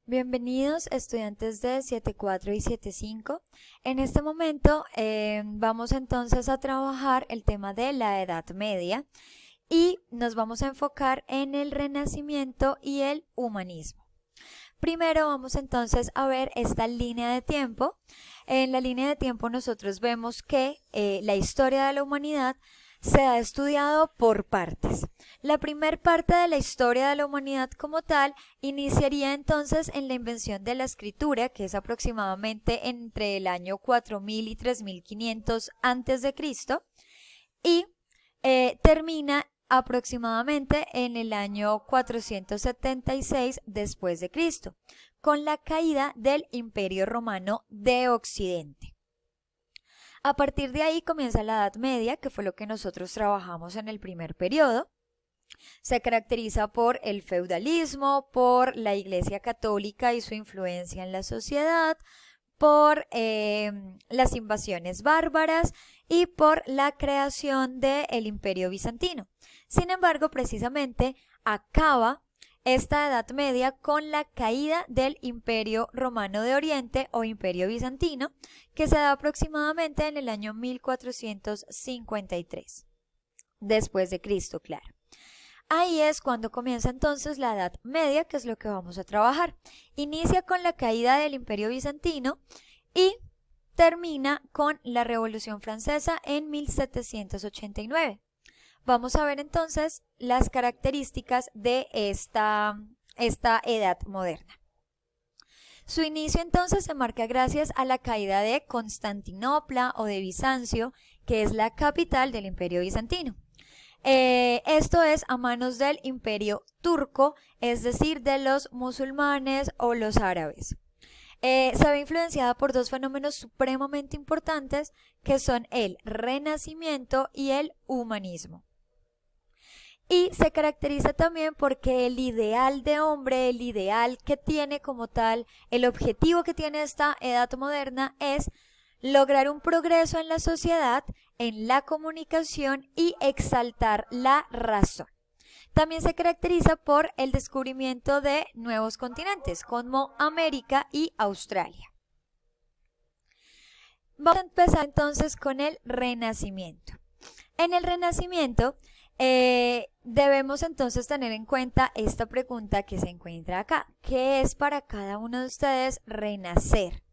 Bienvenidos estudiantes de 7.4 y 7.5. En este momento vamos entonces a trabajar el tema de la Edad Media y nos vamos a enfocar en el Renacimiento y el humanismo. Primero vamos entonces a ver esta línea de tiempo. En la línea de tiempo nosotros vemos que la historia de la humanidad se ha estudiado por partes. La primera parte de la historia de la humanidad como tal iniciaría entonces en la invención de la escritura, que es aproximadamente entre el año 4000 y 3500 antes de Cristo, y termina aproximadamente en el año 476 después de Cristo, con la caída del Imperio Romano de Occidente. A partir de ahí comienza la Edad Media, que fue lo que nosotros trabajamos en el primer periodo. Se caracteriza por el feudalismo, por la Iglesia Católica y su influencia en la sociedad, por las invasiones bárbaras y por la creación del Imperio Bizantino. Sin embargo, precisamente acaba esta Edad Media con la caída del Imperio Romano de Oriente o Imperio Bizantino, que se da aproximadamente en el año 1453, después de Cristo, claro. Ahí es cuando comienza entonces la Edad Media, que es lo que vamos a trabajar. Inicia con la caída del Imperio Bizantino y termina con la Revolución Francesa en 1789. Vamos a ver entonces las características de esta edad moderna. Su inicio entonces se marca gracias a la caída de Constantinopla o de Bizancio, que es la capital del Imperio Bizantino. Esto es a manos del Imperio Turco, es decir, de los musulmanes o los árabes. Se ve influenciada por dos fenómenos supremamente importantes que son el Renacimiento y el humanismo. Y se caracteriza también porque el ideal de hombre, el ideal que tiene como tal, el objetivo que tiene esta edad moderna es lograr un progreso en la sociedad, en la comunicación y exaltar la razón. También se caracteriza por el descubrimiento de nuevos continentes como América y Australia. Vamos a empezar entonces con el Renacimiento. En el Renacimiento debemos entonces tener en cuenta esta pregunta que se encuentra acá. ¿Qué es para cada uno de ustedes renacer?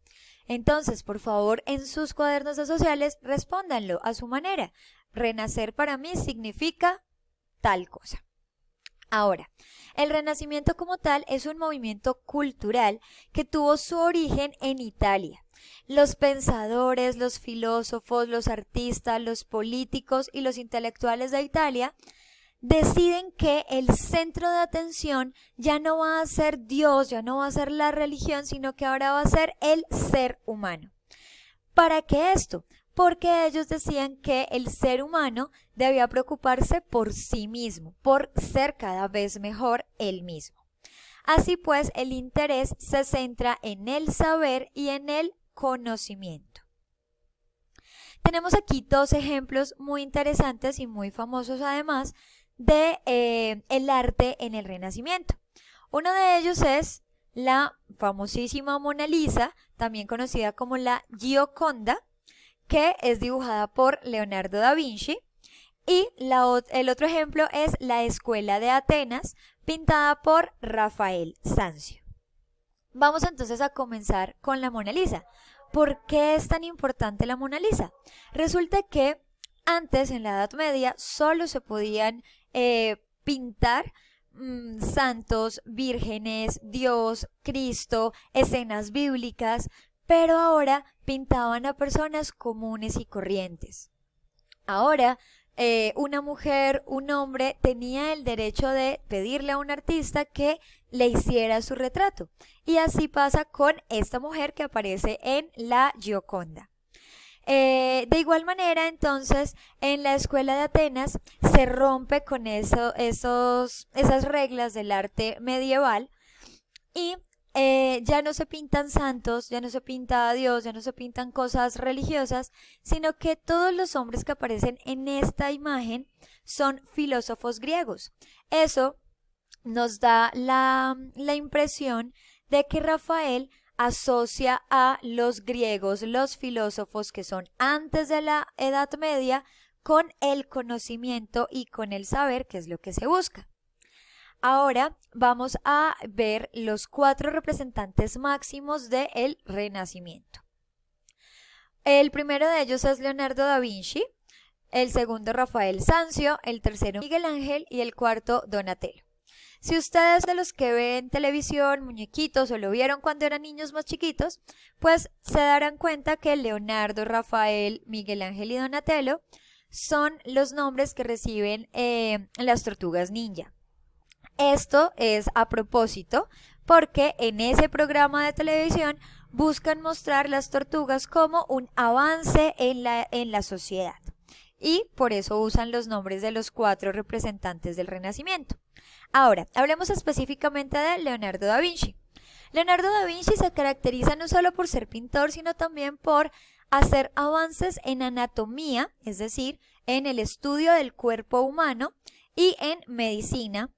Entonces, por favor, en sus cuadernos de sociales, respóndanlo a su manera. Renacer para mí significa tal cosa. Ahora, el Renacimiento como tal es un movimiento cultural que tuvo su origen en Italia. Los pensadores, los filósofos, los artistas, los políticos y los intelectuales de Italia deciden que el centro de atención ya no va a ser Dios, ya no va a ser la religión, sino que ahora va a ser el ser humano. ¿Para qué esto? Porque ellos decían que el ser humano debía preocuparse por sí mismo, por ser cada vez mejor él mismo. Así pues, el interés se centra en el saber y en el conocimiento. Tenemos aquí dos ejemplos muy interesantes y muy famosos además de el arte en el Renacimiento. Uno de ellos es la famosísima Mona Lisa, también conocida como la Gioconda, que es dibujada por Leonardo da Vinci, y el otro ejemplo es la Escuela de Atenas, pintada por Rafael Sanzio. Vamos entonces a comenzar con la Mona Lisa. ¿Por qué es tan importante la Mona Lisa? Resulta que antes, en la Edad Media, solo se podían pintar santos, vírgenes, Dios, Cristo, escenas bíblicas, pero ahora pintaban a personas comunes y corrientes. Ahora, una mujer, un hombre, tenía el derecho de pedirle a un artista que le hiciera su retrato. Y así pasa con esta mujer que aparece en la Gioconda. De igual manera, entonces, en la Escuela de Atenas se rompe con esas reglas del arte medieval y ya no se pintan santos, ya no se pinta a Dios, ya no se pintan cosas religiosas, sino que todos los hombres que aparecen en esta imagen son filósofos griegos. Eso nos da la impresión de que Rafael asocia a los griegos, los filósofos que son antes de la Edad Media, con el conocimiento y con el saber, que es lo que se busca. Ahora vamos a ver los 4 representantes máximos del Renacimiento. El primero de ellos es Leonardo da Vinci, el segundo Rafael Sanzio, el tercero Miguel Ángel y el cuarto Donatello. Si ustedes de los que ven televisión, muñequitos o lo vieron cuando eran niños más chiquitos, pues se darán cuenta que Leonardo, Rafael, Miguel Ángel y Donatello son los nombres que reciben las tortugas ninja. Esto es a propósito porque en ese programa de televisión buscan mostrar las tortugas como un avance en la sociedad. Y por eso usan los nombres de los 4 representantes del Renacimiento. Ahora, hablemos específicamente de Leonardo da Vinci. Leonardo da Vinci se caracteriza no solo por ser pintor, sino también por hacer avances en anatomía, es decir, en el estudio del cuerpo humano y en medicina,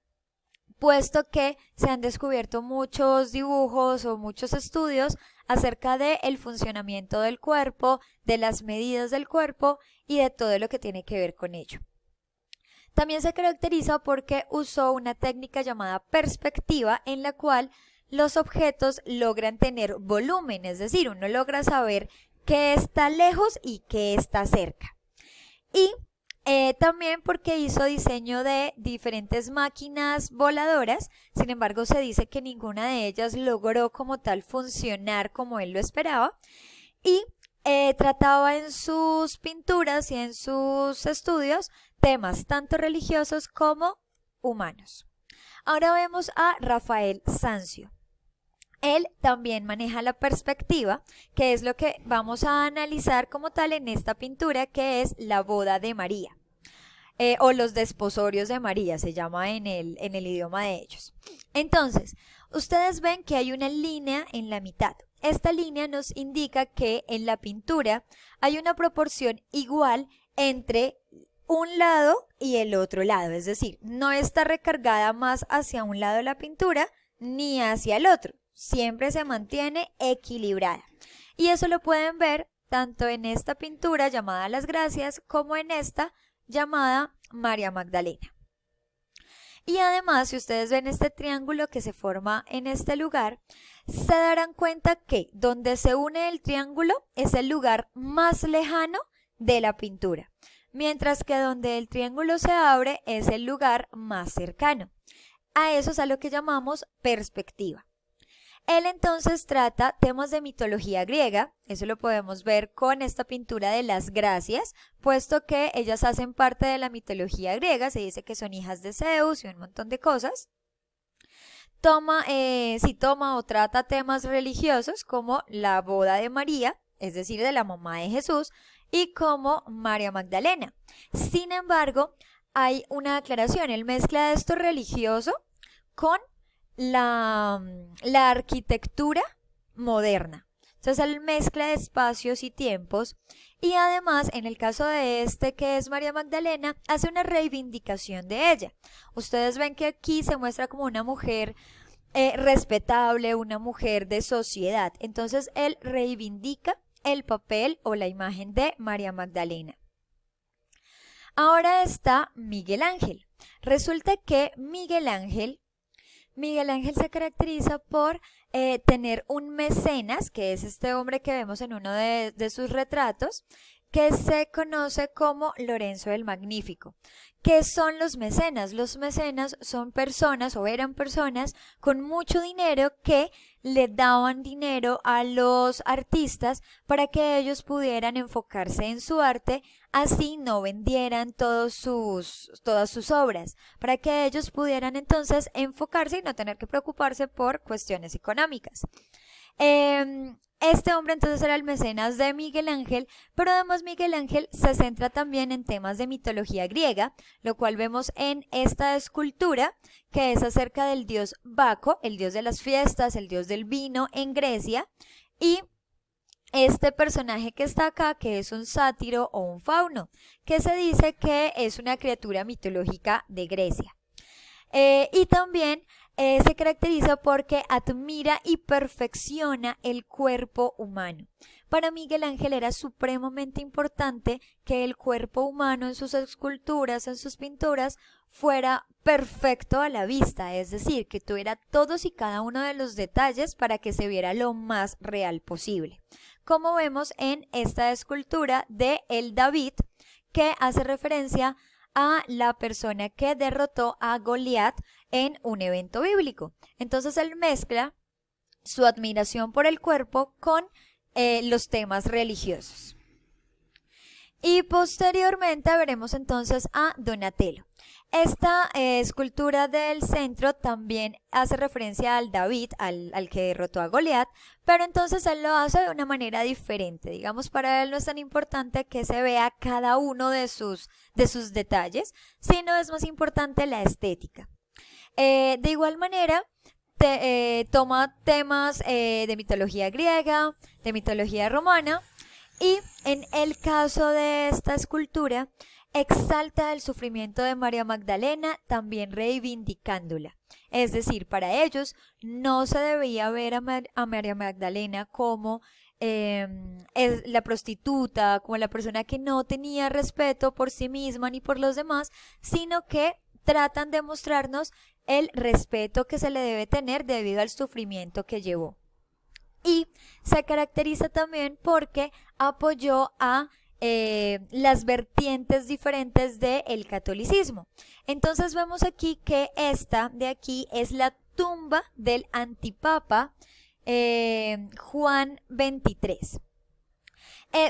puesto que se han descubierto muchos dibujos o muchos estudios acerca del funcionamiento del cuerpo, de las medidas del cuerpo y de todo lo que tiene que ver con ello. También se caracteriza porque usó una técnica llamada perspectiva, en la cual los objetos logran tener volumen, es decir, uno logra saber qué está lejos y qué está cerca. Y también porque hizo diseño de diferentes máquinas voladoras, sin embargo se dice que ninguna de ellas logró como tal funcionar como él lo esperaba, y trataba en sus pinturas y en sus estudios temas tanto religiosos como humanos. Ahora vemos a Rafael Sanzio. Él también maneja la perspectiva, que es lo que vamos a analizar como tal en esta pintura, que es la boda de María. O los desposorios de María, se llama en el idioma de ellos. Entonces, ustedes ven que hay una línea en la mitad. Esta línea nos indica que en la pintura hay una proporción igual entre un lado y el otro lado, es decir, no está recargada más hacia un lado de la pintura ni hacia el otro, siempre se mantiene equilibrada. Y eso lo pueden ver tanto en esta pintura llamada Las Gracias como en esta llamada María Magdalena. Y además, si ustedes ven este triángulo que se forma en este lugar, se darán cuenta que donde se une el triángulo es el lugar más lejano de la pintura, mientras que donde el triángulo se abre es el lugar más cercano. A eso es a lo que llamamos perspectiva. Él entonces trata temas de mitología griega, eso lo podemos ver con esta pintura de Las Gracias, puesto que ellas hacen parte de la mitología griega, se dice que son hijas de Zeus y un montón de cosas. Toma o trata temas religiosos como la boda de María, es decir, de la mamá de Jesús, y como María Magdalena. Sin embargo, hay una aclaración, él mezcla esto religioso con la arquitectura moderna. Entonces él mezcla espacios y tiempos, y además en el caso de este que es María Magdalena hace una reivindicación de ella. Ustedes ven que aquí se muestra como una mujer respetable, una mujer de sociedad. Entonces él reivindica el papel o la imagen de María Magdalena. Ahora está Miguel Ángel. Resulta que Miguel Ángel se caracteriza por tener un mecenas, que es este hombre que vemos en uno de sus retratos, que se conoce como Lorenzo el Magnífico. ¿Qué son los mecenas? Los mecenas son personas o eran personas con mucho dinero que le daban dinero a los artistas para que ellos pudieran enfocarse en su arte, así no vendieran todas sus obras, para que ellos pudieran entonces enfocarse y no tener que preocuparse por cuestiones económicas. Este hombre entonces era el mecenas de Miguel Ángel, pero además Miguel Ángel se centra también en temas de mitología griega, lo cual vemos en esta escultura que es acerca del dios Baco, el dios de las fiestas, el dios del vino en Grecia, y este personaje que está acá, que es un sátiro o un fauno, que se dice que es una criatura mitológica de Grecia. Y también se caracteriza porque admira y perfecciona el cuerpo humano. Para Miguel Ángel era supremamente importante que el cuerpo humano en sus esculturas, en sus pinturas, fuera perfecto a la vista, es decir, que tuviera todos y cada uno de los detalles para que se viera lo más real posible. Como vemos en esta escultura de el David, que hace referencia a la persona que derrotó a Goliat en un evento bíblico. Entonces él mezcla su admiración por el cuerpo con los temas religiosos. Y posteriormente veremos entonces a Donatello. Esta escultura del centro también hace referencia al David, al que derrotó a Goliat, pero entonces él lo hace de una manera diferente. Digamos, para él no es tan importante que se vea cada uno de sus detalles, sino es más importante la estética. De igual manera, toma temas de mitología griega, de mitología romana, y en el caso de esta escultura, exalta el sufrimiento de María Magdalena, también reivindicándola. Es decir, para ellos no se debía ver a María Magdalena como la prostituta, como la persona que no tenía respeto por sí misma ni por los demás, sino que tratan de mostrarnos el respeto que se le debe tener debido al sufrimiento que llevó. Y se caracteriza también porque apoyó a las vertientes diferentes del catolicismo. Entonces vemos aquí que esta de aquí es la tumba del antipapa Juan XXIII.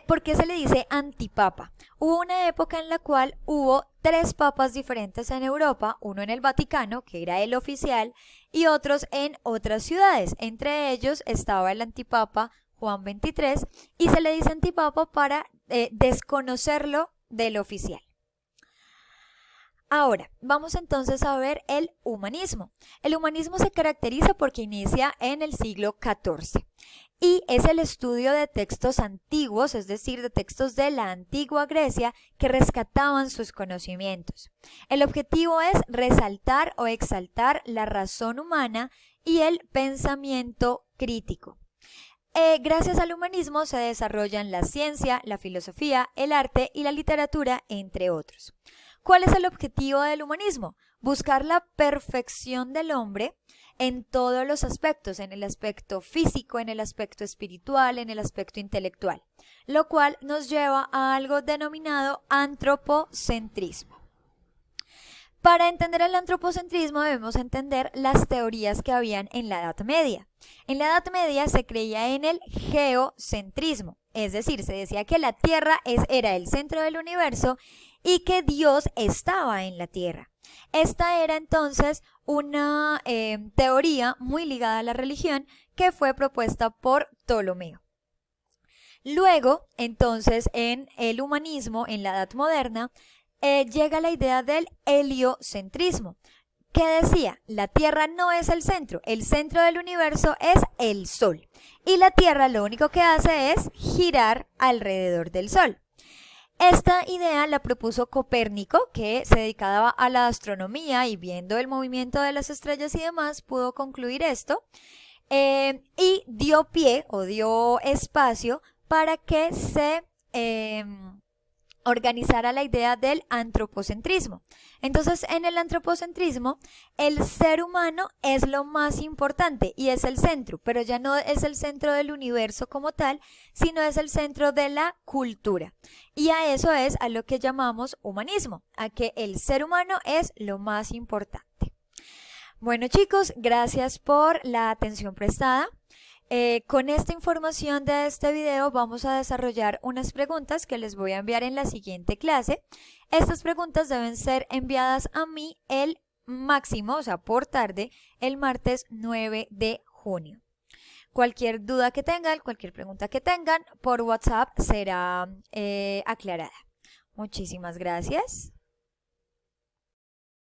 ¿Por qué se le dice antipapa? Hubo una época en la cual hubo 3 papas diferentes en Europa, uno en el Vaticano, que era el oficial, y otros en otras ciudades. Entre ellos estaba el antipapa Juan XXIII, y se le dice antipapa para desconocerlo del oficial. Ahora, vamos entonces a ver el humanismo. El humanismo se caracteriza porque inicia en el siglo XIV y es el estudio de textos antiguos, es decir, de textos de la antigua Grecia que rescataban sus conocimientos. El objetivo es resaltar o exaltar la razón humana y el pensamiento crítico. Gracias al humanismo se desarrollan la ciencia, la filosofía, el arte y la literatura, entre otros. ¿Cuál es el objetivo del humanismo? Buscar la perfección del hombre en todos los aspectos, en el aspecto físico, en el aspecto espiritual, en el aspecto intelectual, lo cual nos lleva a algo denominado antropocentrismo. Para entender el antropocentrismo debemos entender las teorías que habían en la Edad Media. En la Edad Media se creía en el geocentrismo, es decir, se decía que la Tierra era el centro del universo y que Dios estaba en la Tierra. Esta era entonces una teoría muy ligada a la religión que fue propuesta por Ptolomeo. Luego, entonces, en el humanismo, en la Edad Moderna, llega la idea del heliocentrismo, que decía, la Tierra no es el centro del universo es el Sol, y la Tierra lo único que hace es girar alrededor del Sol. Esta idea la propuso Copérnico, que se dedicaba a la astronomía y viendo el movimiento de las estrellas y demás, pudo concluir esto y dio pie o dio espacio para que se organizara la idea del antropocentrismo. Entonces, en el antropocentrismo, el ser humano es lo más importante y es el centro, pero ya no es el centro del universo como tal, sino es el centro de la cultura. Y a eso es a lo que llamamos humanismo, a que el ser humano es lo más importante. Bueno, chicos, gracias por la atención prestada. Con esta información de este video vamos a desarrollar unas preguntas que les voy a enviar en la siguiente clase. Estas preguntas deben ser enviadas a mí el máximo, o sea, por tarde, el martes 9 de junio. Cualquier duda que tengan, cualquier pregunta que tengan, por WhatsApp será aclarada. Muchísimas gracias.